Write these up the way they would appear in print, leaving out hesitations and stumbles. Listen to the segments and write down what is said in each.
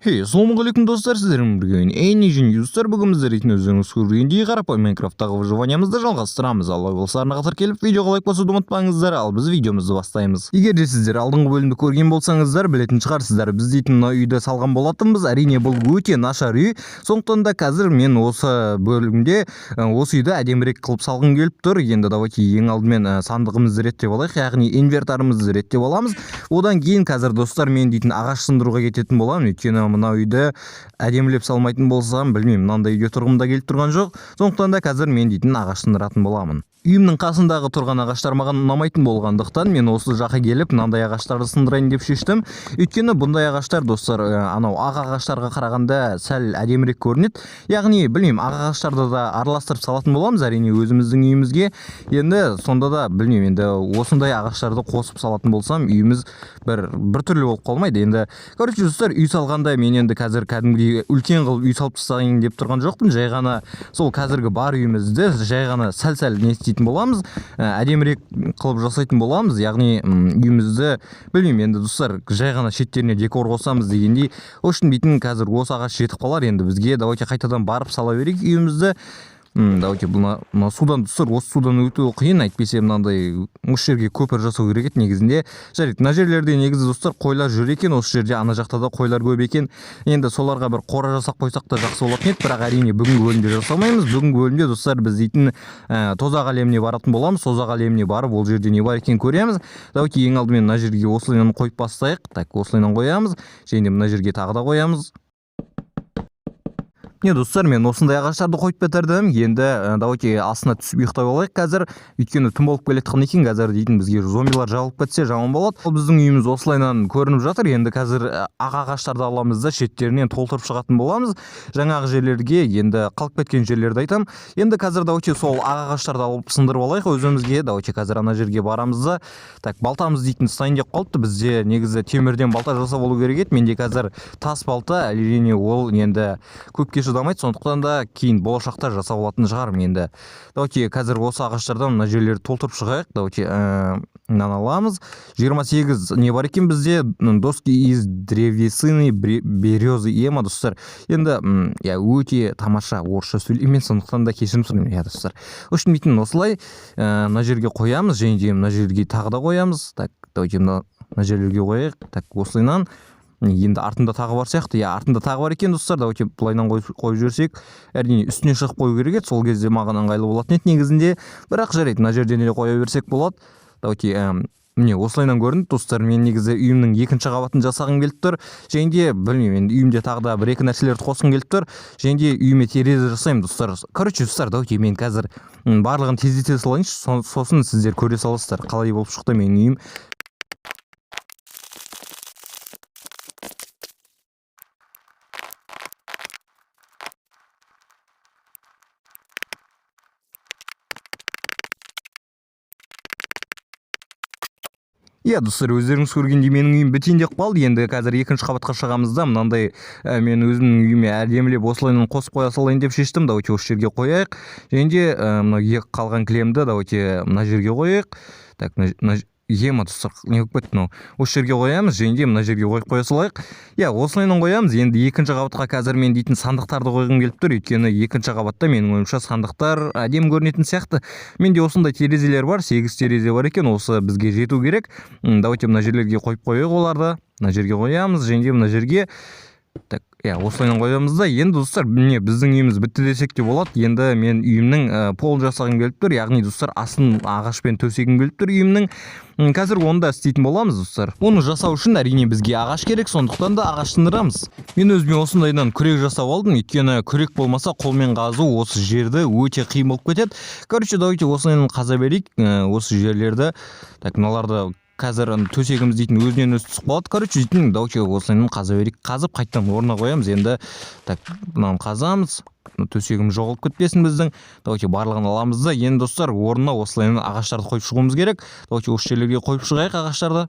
Assalamualaikum достар, сіздермен бірге Энни және Юстар бүгін біздер етін өздеріңіз көргендей қарапайым Майнкрафттағы выживаниямызды жалғастырамыз. Алла болса арна қатар келіп, видеоға лайк басуды ұмытпаңыздар, ал біз видеомызды бастаймыз. Егер де сіздер алдыңғы бөлімді көрген болсаңыздар, білетін шығарсыздар, біз дейтін мына үйді салған болатынбыз. Әрине бұл өте нашар үй. Сондықтан да қазір мен осы бөлімде осы үйді әдемірек қылып салғым келіп тұр. Енді давайте ең алдымен сандығымызды реттеп алайық, яғни инвентарымызды реттеп аламыз. Одан кейін қазір достар мен дейтін ағаш сындыруға кететін боламын, өйткені мына үйді әдемілеп салмайтын болсам, білмеймін, мынандай үйге тұрғым да келіп тұрған жоқ. Сондықтан да қазір мен дейтін ағаш сындыратын боламын. Үйімнің қасындағы тұрған ағаштар маған ұнамайтын болғандықтан мен осы жаққа келіп мынандай ағаштарды сындырайын деп шештім. Өйткені бұндай ағаштар достар анау ақ ағаштарға қарағанда сәл әдемірек көрінеді. Яғни білмеймін, ақ ағаштарды да араластырып салатын боламыз әрине өзіміздің үйімізге. Енді сонда да білмеймін, енді осындай ағаштарды қосып салатын болсам үйіміз бір түрлі болып қалмайды. Енді короче достар, үй салғанда мен енді қазір кәдімгідей үлкен қылып үй салып тастайын деп тұрған жоқпын. Жай ғана сол қазіргі бар үйімізді жай ғана сәл не істейтін боламыз, әдемірек қылып жасайтын боламыз. Яғни үйімізді білмеймін, енді достар жай ғана шеттеріне декор қосамыз дегендей. Үшін дейтін қазір осы ағаш жетіп қалар. Енді бізге давайте қайтадан барып сала берейік үйімізді. Давайте мына судан достар, осы судан өту қиын, әйтпесе мынандай осы жерге көпір жасау керек еді негізінде. Жарайды, мына жерлерде негізі достар қойлар жүр екен, осы жерде ана жақта да қойлар көп екен. Енді соларға бір қора жасап қойсақ та жақсы болатын еді, бірақ әрине бүгінгі бөлімде жасамаймыз. Бүгінгі бөлімде достар біз дейтін тозақ әлеміне баратын боламыз. Тозақ әлеміне барып ол жерде не бар екенін көреміз. Давайте ең алдымен мына жерге осылайынан қойып бастайық. Так, осылайынан қоямыз. Және мына жерге тағы да қоямыз. Не достар, мен осындай ағаштарды қойып бітірдім. Енді давайте астына түсіп ұйықтай алайық қазір. Өйткені түн болып келетқан екен, қазір дейтін бізге зомбилар жабылып кетсе жаман болады. Ол біздің үйіміз осылайынан көрініп жатыр. Енді қазір ақ ағаштарды аламыз да шеттерінен толтырып шығатын боламыз. Жаңағы жерлерге енді қалып кеткен жерлерді айтам. Енді қазір давайте сол ақ ағаштарды алып сындырып алайық өзімізге. Давайте қазір ана жерге барамыз да. Так, балтамыз дейтін стайын деп қалыпты. Бізде негізі темірден балта жасап болу керек еді. Менде қазір тас балта, әрине ол енді көпке шыдамайды, сондықтан да кейін болашақта жасап алатын шығармын. Енді давайте қазір осы ағаштардан мына жерлерді толтырып шығайық. Давайте мынаны аламыз. 28 не бар екен бізде? Доски из древесины березы ема достар. Енді өте тамаша орысша сөйлеймін, сондықтан да кешірім сұраймын достар. Үшін дейтін осылай мына жерге қоямыз, және де мына жерге тағы да қоямыз. Так, давайте мына жерлерге қояйық. Так, осылайынан енді артында тағы бар сияқты. Артында тағы бар екен достар. Давайте былайынан қойып жіберсек, әрине үстіне шығып қою керек еді. Сол кезде маған ыңғайлы болатын еді негізінде. Бірақ жарайды, мына жерден де қоя берсек болады. Давайте міне осылайынан көрінді достар. Мен негізі үйімнің екінші қабатын жасағым келіп тұр. Және де білмеймін, енді үйімде тағы да бір-екі нәрселерді қосқым келіп тұр. Және де үйіме терезе жасаймын достар. Короче достар, давайте мен қазір барлығын тездете салайыншы, сосын сіздер көре саласыздар қалай болып шықты менің үйім. Достар, өздеріңіз көргендей менің үйім бітейін деп қалды. Енді қазір екінші қабатқа шығамыз да, мынандай мен өзімнің үйіме әдемілеп осылайынан қосып қоя салайын деп шештім. Давайте осы жерге қояйық. Және де мына екі қалған кілемді давайте мына жерге қояйық. Так, ема достар, не болып кетті мынау. Осы жерге қоямыз, және де мына жерге қойып қоя салайық. Осылайынан қоямыз. Енді екінші қабатқа қазір мен дейтін сандықтарды қойғым келіп тұр. Өйткені екінші қабатта менің ойымша сандықтар әдемі көрінетін сияқты. Менде осындай терезелер бар, 8 терезе бар екен. Осы бізге жету керек. Давайте мына жерлерге қойып қояйық оларды. Мына жерге қоямыз, және де мына жерге так, осылайынан қоямыз да. Енді достар, міне біздің үйіміз бітті десек те болады. Енді мен үйімнің полын жасағым келіп тұр. Яғни достар, астын ағашпен төсегім келіп тұр үйімнің. Қазір оны да істейтін боламыз достар. Оны жасау үшін әрине бізге ағаш керек, сондықтан да ағаш сындырамыз. Мен өзіме осындайдан күрек жасап алдым. Өйткені күрек болмаса қолмен қазу осы жерді өте қиын болып кетеді. Короче, давайте осылайынан қаза берейік осы жерлерді. Так, мыналарды қазір төсегіміз дейтін өзінен өзі түсіп қалады. Короче, дейтін давайте осылайынан қаза берейік. Қазып қайтадан орнына қоямыз. Енді так, мынаны қазамыз. Төсегіміз жоғалып кетпесін біздің. Давайте барлығын аламыз да. Енді достар, орнына осылайынан ағаштарды қойып шығуымыз керек. Давайте осы жерлерге қойып шығайық ағаштарды.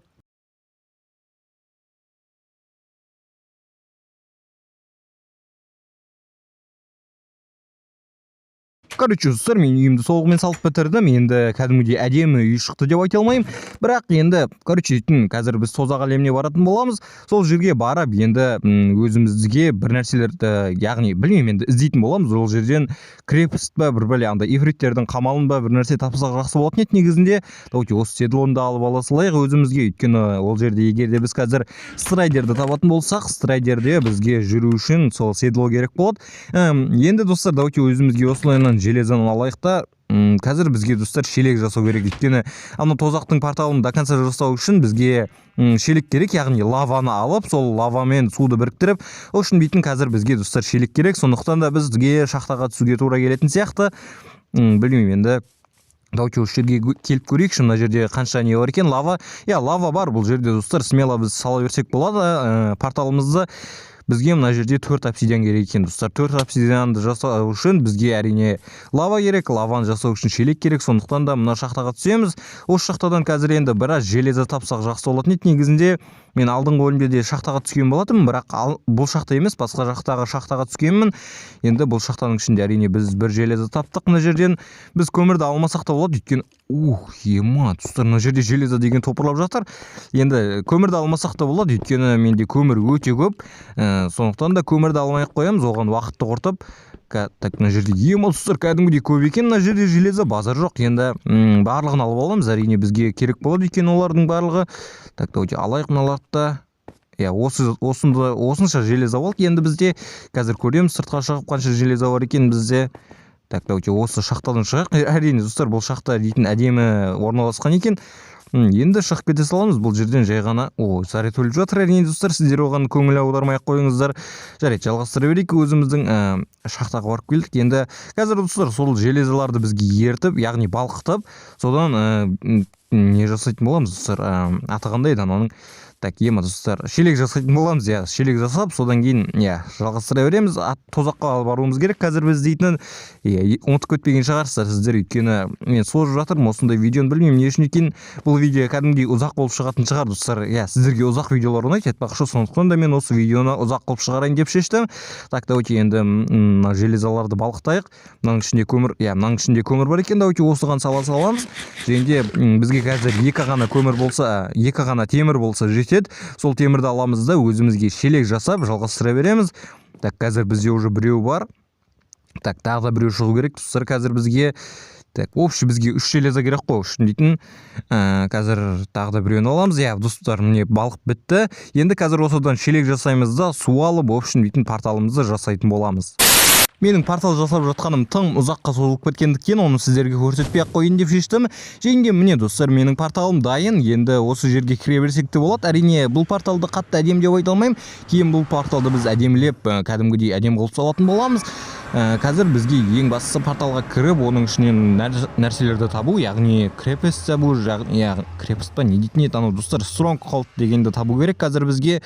Короче, достар, мен үйімді солығымен салып бітірдім. Енді кәдімгідей әдемі үй шықты деп айта алмаймын. Бірақ енді, короче, қазір біз тозақ әлеміне баратын боламыз. Сол жерге барып, енді өзімізге бір нәрселерді, яғни білмеймін, енді іздейтін боламыз. Ол жерден крепост па, бір бәле андай ифриттердің қамалын ба, бір нәрсе тапсақ жақсы болатын еді негізінде. Давайте осы седлонды алып ала салайық өзімізге. Өйткені ол жерде егер де біз қазір страйдерді табатын болсақ, страйдерде бізге жүру үшін сол седло керек болады. Енді достар, давайте өзімізге осылайынан железаны алайық та, қазір бізге достар шелек жасау керек. Өйткені ана тозақтың порталын до конца жасау үшін бізге шелек керек, яғни лаваны алып, сол лавамен суды біріктіріп, ол үшін бейтін қазір бізге достар шелек керек. Сондықтан да бізге шахтаға түсуге тура келетін сияқты. Білмеймін енді. Давайте осы жерге келіп көрейікші, мына жерде қанша не бар екен. Лава бар бұл жерде достар, смело біз сала берсек болады порталымызды. Бізге мына жерде 4 обсидиан керек екен достар. 4 обсидианды жасау үшін бізге әрине лава керек, лаваны жасау үшін шелек керек. Сондықтан да мына шахтаға түсеміз. Осы шахтадан қазір енді біраз железа тапсақ жақсы болатын еді. Негізінде мен алдыңғы бөлімде шахтаға түскен болатынмын, бірақ бұл шахта емес, басқа шахтаға түскенмін. Енді бұл шахтаның ішінде әрине біз бір железа таптық. Мына жерден біз көмірді алмасақ та болады, өйткені достар, мына жерде железа деген топырлап жатыр. Енді көмірді алмасақ та болады, өйткені менде көмір өте көп. Сондықтан да көмірді алмай-ақ қоямыз, оған уақытты құртып. Так, мына жерде достар, кәдімгідей көп екен. Мына жерде железа базар жоқ. Енді барлығын алып аламыз, әрине бізге керек болады екен олардың барлығы. Так, давайте алайық мыналарды. Осынша железа болды. Енді бізде қазір көреміз сыртқа шығып қанша железа бар екен бізде. Так, давайте осы шахтадан шығайық. Әрине достар, бұл шахта дейтін әдемі орналасқан екен. Енді шығып кете саламыз. Бұл жерден жай ғана заряд өліп жатыр. Әрине достар, сіздер оған көңіл аудармай-ақ қойыңыздар. Жарайды, жалғастыра берейік. Өзіміздің шахтаға барып келдік. Енді қазір достар, сол железаларды бізге ертіп, яғни балқытып, содан не жасайтын боламыз достар? Аты қандай еді ананың? Так, достар, шелек жасайтын боламыз. Шелек жасап, содан кейін жалғастыра береміз. Тозаққа баруымыз керек. Қазір біз дейтін ұмытып кетпеген шығарсыздар сіздер, өйткені мен созып жатырмын осындай видеоны, білмеймін не үшін екен. Бұл видео кәдімгідей ұзақ болып шығатын шығар достар. Сіздерге ұзақ видеолар ұнайды, айтпақшы, сондықтан да мен осы видеоны ұзақ қылып шығарайын деп шештім. Так, давайте енді железаларды балқытайық. Мынаның ішінде көмір бар екен. Давайте осыған сала саламыз. Және бізге қазір екі ғана темір болса жетеді. Сол темірді аламыз да өзімізге шелек жасап жалғастыра береміз. Так, қазір бізде уже біреу бар. Так, тағы да біреу шығу керек достар қазір бізге. Так, бізге 3 железа керек қой. Үшін дейтін қазір тағы да біреуін аламыз. Достар, міне балық бітті. Енді қазір осыдан шелек жасаймыз да су алып, дейтін порталымызды жасайтын боламыз. Менің портал жасап жатқаным тым ұзаққа созылып кеткендіктен оны сіздерге көрсетпей-ақ қойын деп шештім. Және міне достар, менің порталым дайын. Енді осы жерге кіре берсек те болады. Әрине бұл порталды қатты әдем деп айта алмаймын. Кейін бұл порталды біз әдемілеп, кәдімгідей әдем қылып салатын боламыз. Қазір бізге ең бастысы порталға кіріп, оның ішінен нәрселерді табу, яғни крепост табу, крепост па не дейтін еді, достар, стронгхолд дегенді табу керек қазір бізге.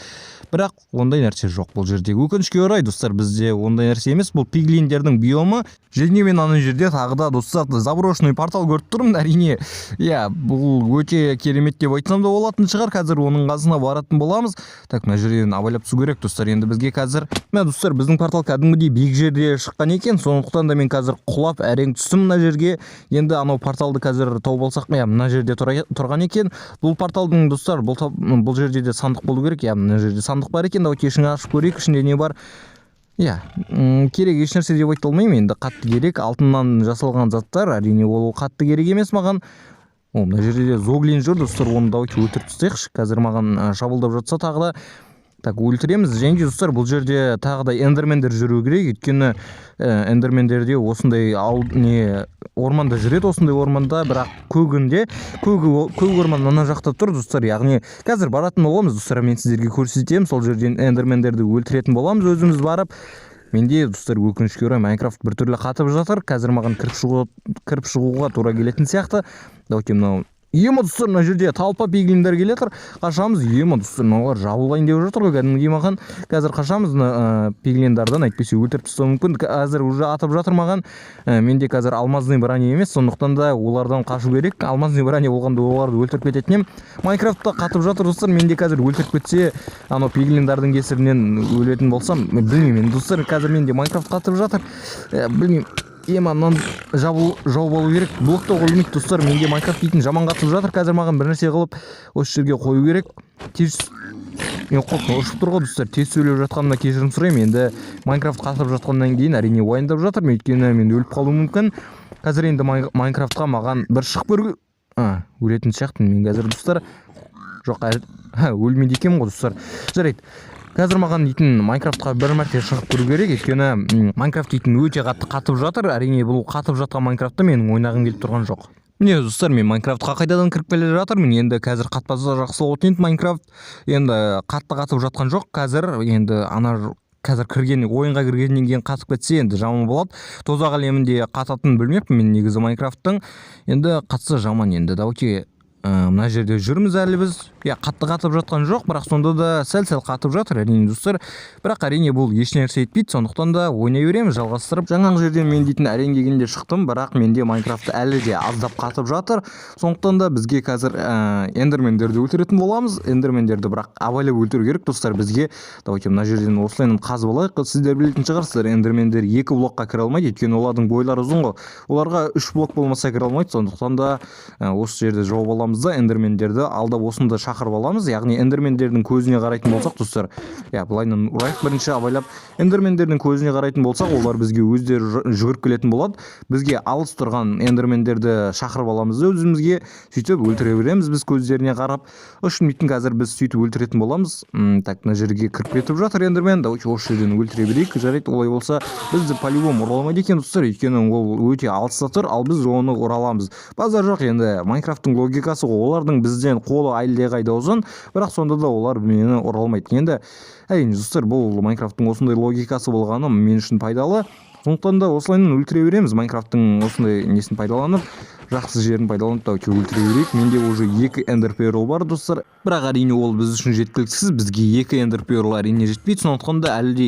Бірақ ондай нәрсе жоқ бұл жерде. Өкінішке орай достар, бізде ондай нәрсе емес. Бұл пиглиндердің биомы. Және мен ана жерде тағы да достар заброшенный портал көріп тұрмын. Әрине, бұл өте керемет деп айтсам да болатын шығар. Қазір оның қасына баратын боламыз. Так, мына жерден абайлап түсу керек достар. Енді бізге қазір, достар, біздің портал кәдімгідей биік жерде шыққан екен. Сондықтан да мен қазір құлап әрең түстім мына жерге. Енді анау порталды қазір тауып алсақ, мына жерде тұрған екен. Бұл порталдың достар, бұл жерде де сандық болу керек. Мына жерде сандық бар екен. Давайте ішін ашып көрейік, ішінде не бар. Керек еш нәрсе деп айта алмаймын. Енді қатты керек. Алтыннан жасалған заттар, әрине ол қатты керек емес маған. Мына жерде зоглин жүр достар, оны давайте өлтіріп тастайықшы. Қазір маған шабылдап жатса тағы да так өлтіреміз. Және достар, бұл жерде тағы да эндермендер жүру керек. Өйткені эндермендерде осындай орманда жүреді, осындай орманда, бірақ көк орман ана жақта тұр достар. Яғни қазір баратын боламыз достар, мен сіздерге көрсетемін. Сол жерден эндермендерді өлтіретін боламыз өзіміз барып. Менде достар өкінішке орай Майнкрафт біртүрлі қатып жатыр. Қазір маған кіріп шығуға тура келетін сияқты. Давайте мынау достар, мына жерде талпа пиглиндер келетір. Қашамыз, достар, мыналар жабылайын деп жатыр ғой кәдімгідей маған. Қазір қашамыз пиглиндерден, әйтпесе өлтіріп тастауы мүмкін. Қазір уже атып жатыр маған. Менде қазір алмазный броня емес, сондықтан да олардан қашу керек. Алмазный броня болғанда оларды өлтіріп кететін ем. Майнкрафтта қатып жатыр достар. Менде қазір өлтіріп кетсе, анау пиглиндердің кесірінен өлетін болсам, білмеймін достар. Қазір менде Майнкрафт қатып жатыр. Білмеймін. мынаны жауып алу керек. Блоктауға болмайды достар. Менде Майнкрафт дейтін жаман қатып жатыр. Қазір маған бір нәрсе қылып осы жерге қою керек. Тез ұршып тұр ғой достар. Тез сөйлеп жатқанымда кешірім сұраймын. Енді Майнкрафт қатып жатқаннан кейін әрине уайымдап жатырмын, өйткені мен өліп қалуым мүмкін. Қазір енді Майнкрафтқа маған бір шығып көру. Өлетін сияқтымын мен қазір достар. Жоқ, өлмейді екенмін ғой достар. Жарайды. Қазір маған дейтін Майнкрафтқа бір мәрте шығып көру керек, өйткені Майнкрафт дейтін өте қатып жатыр. Әрине бұл қатып жатқан Майнкрафтта менің ойнағым келіп тұрған жоқ. Міне достар, мен Майнкрафтқа қайтадан кіріп келе жатырмын. Енді қазір қатпаса жақсы болады енді Майнкрафт. Енді қатып жатқан жоқ. Қазір енді ойынға кіргеннен кейін қатып кетсе енді жаман болады. Тозақ әлемінде қататынын білмеппін мен негізі Майнкрафттың. Енді қатса жаман енді. Давайте мына жерде жүрміз әлі біз. Қатты қатып жатқан жоқ, бірақ сонда да сәл-сәл қатып жатыр әрине достар. Бірақ әрине бұл еш нәрсе етпейді, сондықтан да ойнай береміз, жалғастырып. Жаңағы жерден мен дейтін әрең дегенде шықтым, бірақ менде Майнкрафт әлі де аздап қатып жатыр. Сондықтан да бізге қазір эндермендерді өлтіретін боламыз. Эндермендерді бірақ абайлап өлтіру керек достар бізге. Давайте мына жерден осылайынан қазып алайық. Сіздер білетін шығарсыздар, эндермендер 2 блокқа кіре алмайды, өйткені олардың бойлары ұзын ғой. Оларға 3 блок болмаса кіре алмайды. Сондықтан да осы жерде жауып аламыз да эндермендерді алдап осында шақырып аламыз. Яғни эндермендердің көзіне қарайтын болсақ достар, былайынан ұрайық бірінші абайлап. Эндермендердің көзіне қарайтын болсақ, олар бізге өздері жүгіріп келетін болады. Бізге алыс тұрған эндермендерді шақырып аламыз да өзімізге, сөйтіп өлтіре береміз біз көздеріне қарап. Үшін дейтін қазір біз сөйтіп өлтіретін боламыз. Так, мына жерге кіріп кетіп жатыр эндермен. Давайте осы жерден өлтіре берейік. Жарайды, олай болса бізді по-любому ұра алмайды екен достар, өйткені ол өте алыста тұр, ал біз оны ұра аламыз. Базар жоқ енді. Майнкрафттың логикасы ғой, олардың бізден қолы әлдеқайда ұзын, бірақ сонда да олар мені ұра алмайды. Енді әрине достар, бұл Майнкрафттың осындай логикасы болғаны мен үшін пайдалы. Сондықтан да осылайынан өлтіре береміз. Майнкрафттың осындай несін пайдаланып, жақсы жерін пайдаланып та өлтіре берейік. Менде уже 2 эндер перл бар достар. Бірақ әрине ол біз үшін жеткіліксіз. Бізге 2 эндер перл әрине жетпейді. Сондықтан да әлі де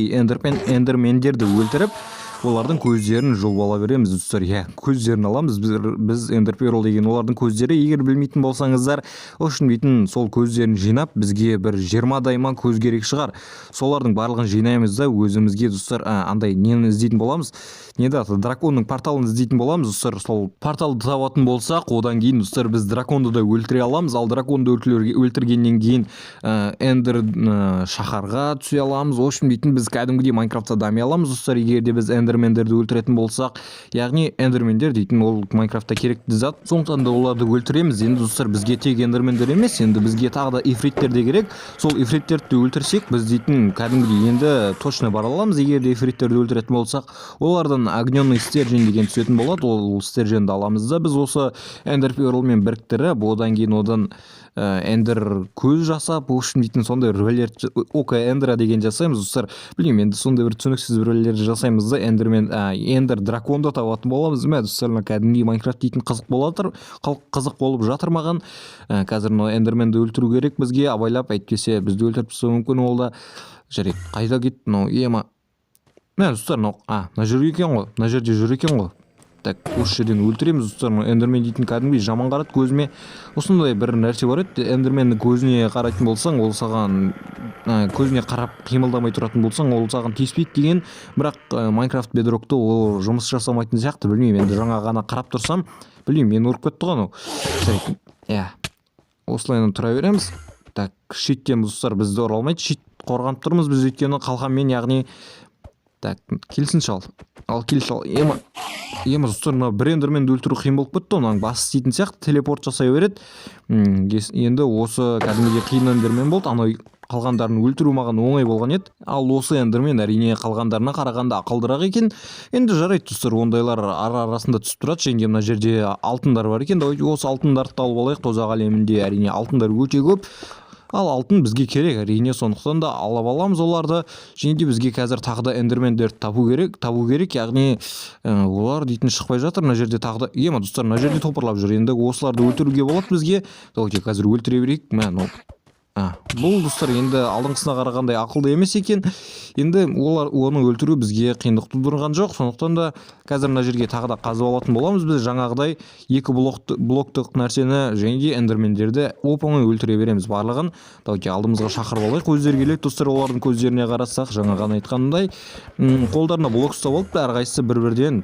эндермендерді өлтіріп, олардың көздерін жұлып ала береміз достар. Көздерін аламыз біз эндер перл деген олардың көздері. Егер білмейтін болсаңыздар, үшін дейтін сол көздерін жинап, бізге бір 20 дайма көз керек шығар. Солардың барлығын жинаймыз да өзімізге достар, андай нені іздейтін боламыз. Драконның порталын іздейтін боламыз достар. Сол порталды табатын болсақ, одан кейін достар біз драконды да өлтіре аламыз. Ал драконды өлтіргеннен кейін эндер шаһарға түсе аламыз. Үшін дейтін біз кәдімгідей Майнкрафтта дами аламыз достар, егер де біз эндермендерді өлтіретін болсақ. Яғни эндермендер дейтін ол Майнкрафтта керекті зат. Сондықтан да оларды өлтіреміз. Енді достар бізге тек эндермендер емес, енді бізге тағы да ифриттер де керек. Сол ифриттерді өлтірсек, біз дейтін кәдімгідей енді точно бара аламыз. Егер де ифриттерді өлтіретін болсақ, олардан огненный стержень деген түсетін болады. Ол стерженді аламыз да біз осы эндер перлмен біріктіріп, одан кейін одан эндер көз жасап, үшін дейтін сондай рөлер ока эндера деген жасаймыз достар. Білмеймін, енді сондай бір түсініксіз рөлерді жасаймыз да эндер драконды табатын боламыз. Достар, кәдімгі Майнкрафт дейтін қызық болып жатыр маған. Қазір эндерменді өлтіру керек бізге, абайлап, әйткесе бізді өлтіріп тастауы мүмкін ол да. Жарайды, қайда кетті? Достар, мына жерде екен ғой. Мына жерде жүр екен ғой. Так, осы жерден өлтіреміз достар. Эндермен дейтін кәдімгі жаман қарады көзіме. Осындай бір нәрсе бар еді. Эндерменнің көзіне қарайтын болсаң, ол саған көзіне қарап қимылдамай тұратын болсаң, ол саған тиіспейді деген. Бірақ Майнкрафт Bedrock'та ол жұмыс жасамайтын сияқты. Білмеймін, енді жаңа ғана қарап тұрсам, білмеймін, мені ұрып кетті ғой. Осылайынан тұра береміз. Так, шеттен достар бізді ұра алмайды. Шет қорғанып тұрмыз біз, өйткені қалқанмен, яғни так, келсін шал. Ал кел шал. Достар, бір эндерменді өлтіру қиын болып кетті. Оның басы істейтін сияқты телепорт жасай береді. Енді осы кәдімгідей қиын эндермен болды. Анау қалғандарын өлтіру маған оңай болған еді. Ал осы эндермен әрине қалғандарына қарағанда ақылдырақ екен. Енді жарайды достар, ондайлар арасында түсіп тұрады. Және мына жерде алтындар бар екен. Осы алтындарды алып алайық. Тозақ әлемінде әрине алтындар өте көп. Ал алтын бізге керек әрине, сондықтан да алып аламыз оларды. Және де бізге қазір тағы да эндермендерді табу керек, яғни олар дейтін шықпай жатыр. Мына жерде тағы да, достар, мына жерде топырлап жүр. Енді осыларды өлтіруге болады бізге. Давайте қазір өлтіре берейік. Бұл достар енді алдыңғысына қарағандай ақылды емес екен. Енді оны өлтіру бізге қиындық тудырған жоқ. Сондықтан да қазір мына жерге тағы да қазып алатын боламыз. Біз жаңағыдай 2 блоктық нәрсені және де эндермендерді оп-оңай өлтіре береміз барлығын. Давайте алдымызға шақырып алайық. Көздер келеді достар, олардың көздеріне қарасақ, жаңа ғана айтқандай, қолдарына блок ұстап алып, әрқайсысы бір-бірден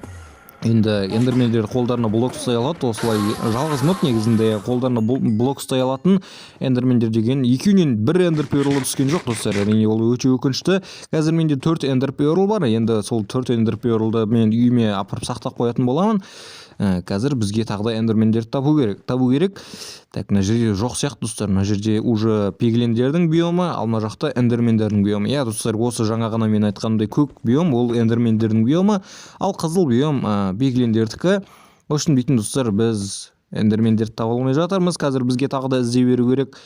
енді эндермендер қолдарына блок ұстай алады, осылай жалғыз мод негізінде қолдарына блок ұстай алатын эндермендер деген екеуінен бір эндер перл түскен жоқ достар. Әрине ол өте өкінішті. Қазір менде 4 эндер перл бар. Енді сол 4 эндер перлді мен үйіме апарып сақтап қоятын боламын. Қазір бізге тағы да эндермендерді табу керек. Так, мына жерде жоқ сияқты достар. Мына жерде уже пиглендердің биомы, ал мына жақта эндермендердің биомы. Иә достар, осы жаңа ғана мен айтқанымдай көк биом ол эндермендердің биомы, ал қызыл биом пиглендердікі. Үшін дейтін достар, біз эндермендерді таба алмай жатырмыз. Қазір бізге тағы да іздей беру керек.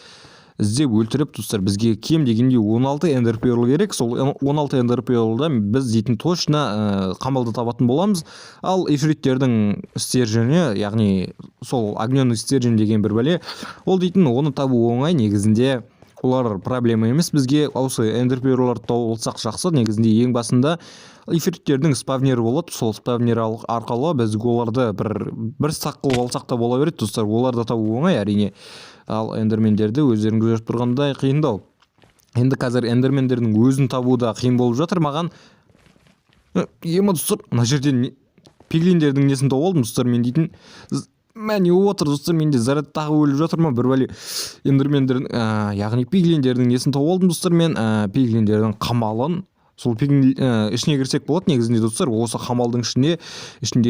Іздеп өлтіріп достар, бізге кем дегенде 16 эндер перл керек. Сол 16 эндер перлда біз дейтін точно қамалды табатын боламыз. Ал эфриттердің стержені, яғни сол огненный стержень деген бір бәле, ол дейтін оны табу оңай. Негізінде олар проблема емес бізге. Осы эндер перларды тауып алсақ жақсы. Негізінде ең басында эфриттердің спавнері болады. Сол спавнер арқылы біз оларды бір стақ қылып алсақ та бола береді достар. Оларды табу оңай әрине. Ал эндермендерді өздеріңіз көріп тұрғандай қиындау. Енді қазір эндермендердің өзін табу да қиын болып жатыр маған. Ема достар, мына жерден пиглендердің несін тауып алдым достар. Мен дейтін не отыр достар, менде заряд тағы өліп жатыр ма? Бір бәле эндермендердің, яғни пиглендердің несін тауып алдым достар. Мен пиглендердің қамалын сол ішіне кірсек болады негізінде достар. Осы қамалдың ішінде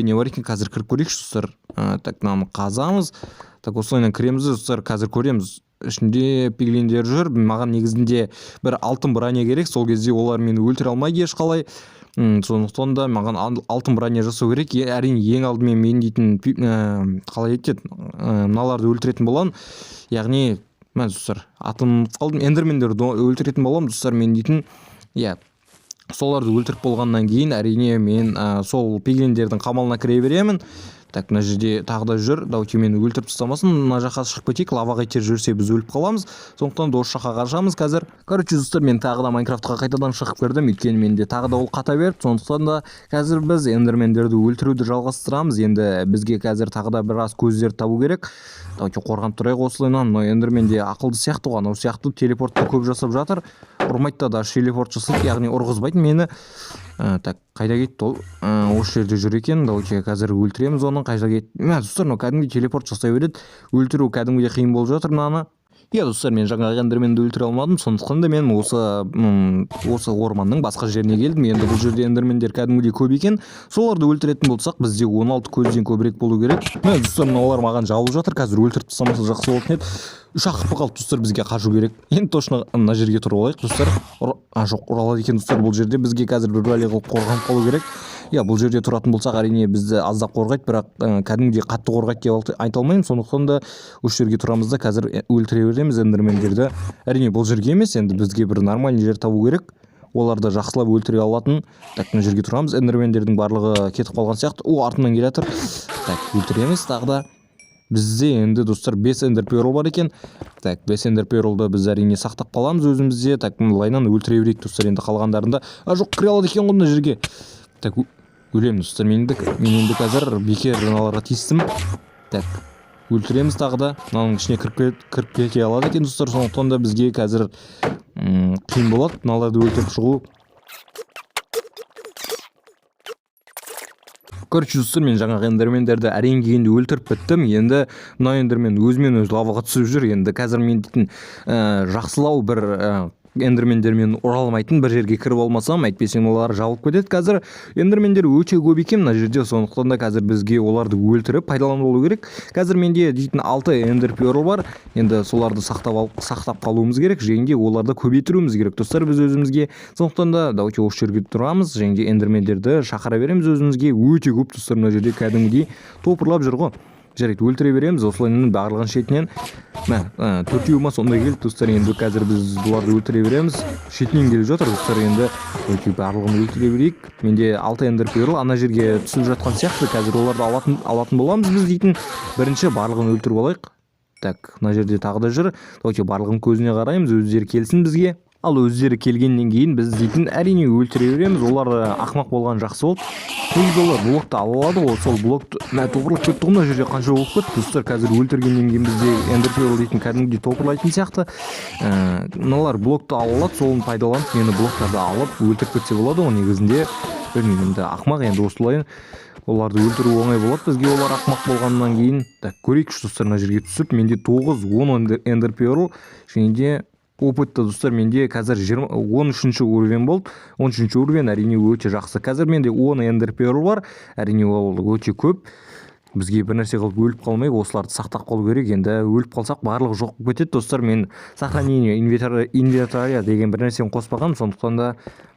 не бар екен, қазір кіріп көрейікші достар. Так, мынаны қазамыз. Так, осылайынан кіреміз достар. Қазір көреміз. Ішінде пиглендер жүр. Маған негізінде бір алтын броня керек. Сол кезде олар мені өлтіре алмайды ешқалай. Сондықтан да маған алтын броня жасау керек. Әрине ең алдымен мен дейтін қалай етеді, мыналарды өлтіретін боламын. Яғни, мен достар, қалдым эндермендерді өлтіретін боламын достар. Мен дейтін, соларды өлтіріп болғаннан кейін әрине мен сол пиглендердің қамалына кіре беремін. Так, мына жерде тағы да жүр. Давайте мені өлтіріп тастамасын. Мына жаққа шығып кетейік. Лаваға кетер жүрсе біз өліп қаламыз. Сондықтан да осы жаққа қашамыз қазір. Короче, достар, мен тағы да Майнкрафтқа қайтадан шығып кірдім. Өйткені менде тағы да ол қата берді. Сондықтан да қазір біз эндермендерді өлтіруді жалғастырамыз. Енді бізге қазір тағы да біраз көздерді табу керек. Давайте қорғанып тұрайық осылайынан. Мына эндерменде ақылды сияқты ғой. Анау сияқты телепортты көп жасап жатыр. Ұрмайды да телепорт жасайды, яғни ұрғызбайды мені. Так, қайда кетті ол? Осы жерде жүр екен. Давайте қазір өлтіреміз оны. Қайда кетті? Достар, кәдімгі телепорт жасай береді. Өлтіру кәдімгідей қиын болып жатыр мынаны. Достар, мен жаңа эндерменді өлтіре алмадым. Сондықтан да мен осы орманның басқа жеріне келдім. Енді бұл жерде эндермендер кәдімгідей көп екен. Соларды өлтіретін болсақ, бізде 16 көзден көбірек болу керек. Достар, мыналар маған жабылып жатыр. Қазір өлтіріп тастамаса жақсы болатын еді. 3 ақпы қалды достар, бізге қашу керек. Енді точно мына жерге тұрып алайық достар. Жоқ, ұралады екен достар. Бұл жерде бізге қазір бір бәле қылып қорғанып қалу керек. Бұл жерде тұратын болсақ, әрине бізді аздап қорғайды, бірақ кәдімгідей қатты қорғайды деп айта алмаймын. Сондықтан да осы жерге тұрамыз да қазір өлтіре береміз эндермендерді. Әрине бұл жерге емес, енді бізге бір нормальный жер табу керек. Оларды жақсылап өлтіре алатын. Так, мына жерге тұрамыз. Эндермендердің барлығы кетіп қалған сияқты. Артынан келе жатыр. Так, өлтіреміз тағы да. Бізде енді достар 5 эндер перл бар екен. Так, 5 эндер перлді біз әрине сақтап қаламыз өзімізде. Так, лайнан өлтіре берейік достар. Енді қалғандарында жоқ, кіре алады екен ғой мына жерге. Так, өлемін достар. Мен енді қазір бекер мыналарға тиістім. Так, өлтіреміз тағы да. Мынаның ішіне кіріп кете алады екен достар. Сондықтан да бізге қазір қиын болады мыналарды өлтіріп шығу. Короче, достар, мен жаңағы эндермендерді әрең дегенде өлтіріп біттім. Енді мына эндермен өзімен өзі лаваға түсіп жүр. Енді қазір мен дейтін жақсылау бір эндермендермен оралмайтын бір жерге кіріп алмасам, әйтпесем олар жабылып кетеді. Қазір эндермендер өте көп екен мына жерде. Сондықтан да қазір бізге оларды өлтіріп пайдаланып алу керек. Қазір менде дейтін 6 эндер перл бар. Енді соларды сақтап қалуымыз керек. Және оларды көбейтіруіміз керек достар біз өзімізге. Сондықтан да давайте осы жерге тұрамыз. Және эндермендерді шақыра береміз өзімізге. Өте көп достар мына жерде кәдімгідей топырлап жүр ғой. Жарайды, өлтіре береміз. Осылайынан барлығын шетінен. Төртеуіма сондай келді достар. Енді қазір біз бұларды өлтіре береміз. Шетінен келіп жатыр достар. Енді барлығын өлтіре берейік. Менде 6 эндер перл ана жерге түсіп жатқан сияқты. Қазір оларды алатын боламыз біз дейтін. Бірінші барлығын өлтіріп алайық. Так, мына жерде тағы да жүр. Давайте барлығын көзіне қараймыз. Өздері келсін бізге. Ал өздері келгеннен кейін біз дейтін әрине өлтіре береміз. Олар ақмақ болған жақсы болды. Негізі олар блокты ала алады ғой. Сол блокты топырлап кетті ғой мына жерде қанша болып кетті. Достар, қазір өлтіргеннен кейін бізде эндер перл дейтін кәдімгідей топырлайтын сияқты. Мыналар блокты ала алады, солын пайдаланып, мені блоктарды алып өлтіріп кетсе болады ғой негізінде. Білмеймін енді ақымақ енді осылай оларды өлтіру оңай болады бізге, олар ақымақ болғаннан кейін. Так, көрейікші достар, мына жерге түсіп менде 9-10 эндер перл және де опытта достар менде қазір 13-ші уровень болды. 13-ші уровень әрине өте жақсы. Қазір менде 10 эндер перл бар, әрине ол өте көп. Бізге бір нәрсе қылып өліп қалмай осыларды сақтап қалу керек. Енді өліп қалсақ барлығы жоқ болып кетеді достар. Мен сохранение инвентария деген бір нәрсені қоспағам, сондықтан да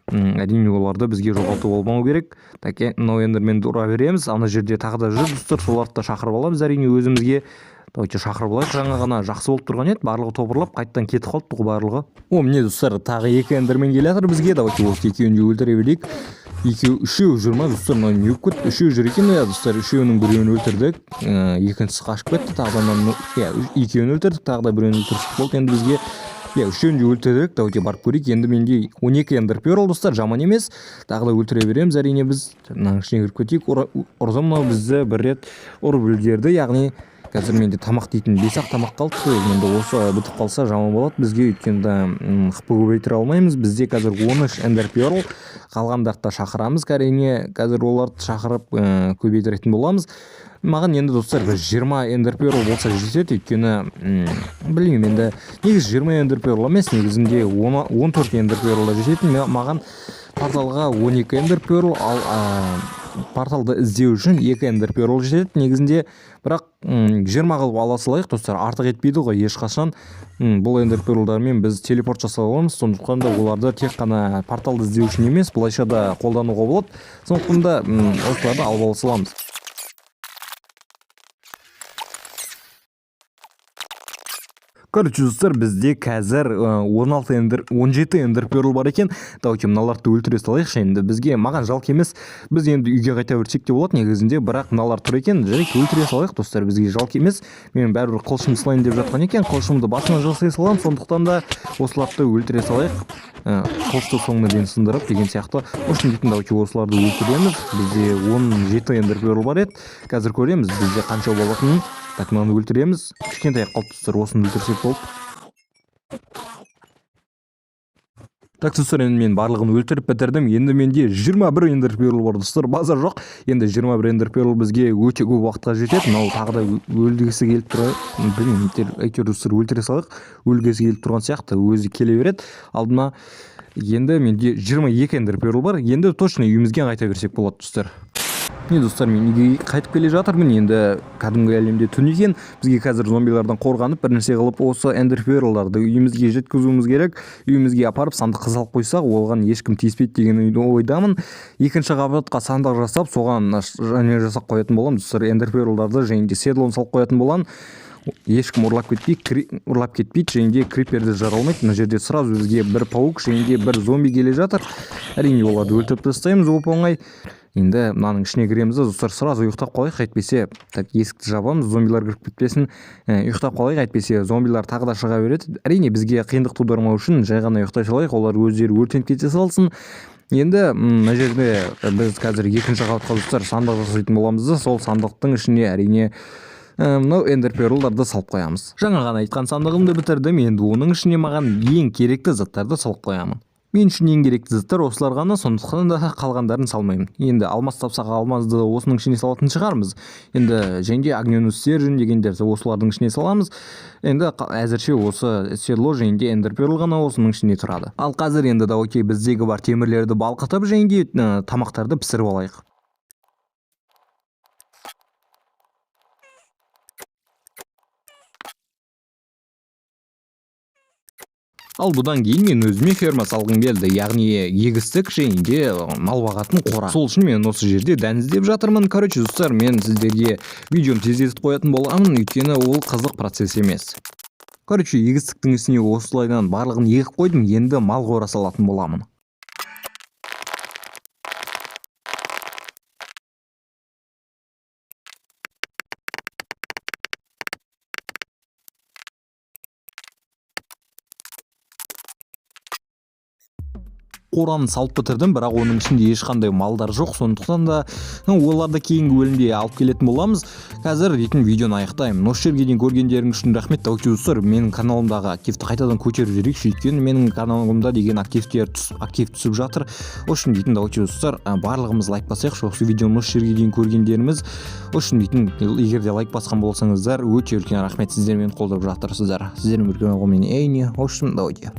әрине оларды бізге жоғалту болмау керек. Так, мынау эндерменді ұра береміз. Ана жерде тағы да жүр достар, соларды да шақырып аламыз әрине өзімізге. Давайте шақырып алайық. Жаңа ғана жақсы болып тұрған еді, барлығы топырлап қайттан кетіп қалыпты ғой барлығы. Міне достар, тағы 2 эндермен келе жатыр бізге. Давайте осы екеуін де өлтіре берейік. Үшеу жүр ма достар, мынау не болып кетті? Үшеу жүр екен иә достар, үшеуінің біреуін өлтірдік, екіншісі қашып кетті. Тағыдан екеуін өлтірдік, тағы да біреуін өлтірсек болды. Енді бізге үшеуін де өлтірдік. Давайте барып көрейік. Енді менде 12 эндер перл достар, жаман емес. Тағы да өлтіре береміз әрине біз. Мынаның ішіне кіріп кетейік. Ұрды мынау бізді бір рет ұрып үлгерді, яғни қазір менде тамақ дейтін 5-ақ тамақ қалды. Енді осы бітіп қалса жаман болады бізге, өйткені қыпы көбейтіре алмаймыз. Бізде қазір 13 эндер перл, қалғандарды шақырамыз. Әрине қазір оларды шақырып көбейтіретін боламыз. Маған енді достар 20 эндер перл болса жетеді, өйткені білмеймін, енді негізі 20 эндер перл емес, негізінде 14 эндер перл жететін. Маған порталға 12 эндер перл, ал порталды іздеу үшін 2 эндер перл жетеді негізінде. Бірақ 20 қылып ала салайық достар, артық етпейді ғой ешқашан. Бұл эндер перлдармен біз телепорт жасай аламыз, сондықтан да оларды тек қана порталды іздеу үшін емес, былайша да қолдануға болады. Сондықтан да осыларды алып ала саламыз. Короче достар, бізде қазір 17 эндер перл бар екен. Давайте мыналарды өлтіре салайық. Енді бізге маған жалко емес, біз енді үйге қайта берсек те болады негізінде, бірақ мыналар тұр екен, жарайды өлтіре салайық достар, бізге жалко емес. Мен бәрібір қылышым салайын деп жатқан екен, қылышымды басына жасай салам, сондықтан да осыларды өлтіре салайық. Қылышты соңына дейін сындырып деген сияқты. Үшін дейтін, давайте осыларды өлтіреміз. Бізде 17 эндер перл бар еді. Қазір көреміз бізде қанша болатынын. Так, мынаны өлтіреміз. Кішкентай қалып достар, осыны өлтірсек болып. Так достар, енді мен барлығын өлтіріп бітірдім. Енді менде 21 эндер перл бар достар, базар жоқ. Енді 21 эндер перл бізге өте көп уақытқа жетеді. Мынау тағы да өлгісі келіп тұр. Білмеймін, әйтеуір достар өлтіре салайық. Өлгісі келіп тұрған сияқты, өзі келе береді алдына. Енді менде 22 эндер перл бар. Енді точно үйімізге қайта берсек болады достар. Достар, мен үйге қайтып келе жатырмын. Енді кәдімгі әлемде түн екен. Бізге қазір зомбилардан қорғанып бір нәрсе қылып осы эндер перлдарды үйімізге жеткізуіміз керек. Үйімізге апарып сандық салып қойсақ, оған ешкім тиіспейді деген ойдамын. Екінші қабатқа сандық жасап, соған және жасап қоятын боламын достар. Эндер перлдарды және де седлон салып қоятын боламын. Ешкім ұрлап кетпейді, және де криперді жара алмайды. Мына жерде сразу бізге бір паук және де бір зомби келе жатыр. Әрине оларды өлтіріп тастаймыз оп-оңай. Енді мынаның ішіне кіреміз достар, сразу ұйықтап қалайық, әйтпесе есікті жабамыз, зомбилар кіріп кетпесін. Ұйықтап қалайық, әйтпесе зомбилар тағы да шыға береді. Әрине бізге қиындық тудырмау үшін жай ғана ұйықтай салайық, олар өздері өртеніп кете салсын. Енді мына жерде біз қазір екінші қабатқа достар сандық жасайтын боламыз да, сол сандықтың ішіне әрине мынау эндер перлдарды салып қоямыз. Жаңа ғана айтқан сандығымды бітірдім, енді оның ішіне маған ең керекті заттарды салып қоямын. Мен үшін ең керекті заттар осылар ғана, сондықтан да қалғандарын салмаймын. Енді алмас тапсақ алмазды осының ішіне салатын шығармыз. Енді және де огненный стержень дегендерді осылардың ішіне саламыз. Енді әзірше осы седло және де эндер перл ғана осының ішіне тұрады. Ал қазір енді давайте біздегі бар темірлерді балқытып және де тамақтарды пісіріп алайық. Ал бұдан кейін мен өзіме ферма салғым келді, яғни егістік және де мал бағатын қора. Сол үшін мен осы жерде дән іздеп жатырмын. Короче достар, мен сіздерге видеоны тездетіп қоятын боламын, өйткені ол қызық процесс емес. Короче, егістіктің үстіне осылайдан барлығын егіп қойдым, енді мал қора салатын боламын. қораны салып бітірдім, бірақ оның ішінде ешқандай малдар жоқ, сондықтан да оларды кейінгі бөлімде алып келетін боламыз. Қазір дейтін видеоны аяқтаймын. Осы жерге дейін көргендеріңіз үшін рахмет. Давайте достар, менің каналымдағы активті қайтадан көтеріп жіберейікші, өйткені менің каналымда деген актив түсіп жатыр. Үшін дейтін давайте достар, барлығымыз лайк басайықшы. Осы видеоны осы жерге дейін көргендеріміз үшін дейтін, егер де лайк басқан болсаңыздар, өте үлкен рахмет, сіздер мені қолдап жатырсыздар. Сіздермен бірге мен Эйни. Үшін давайте.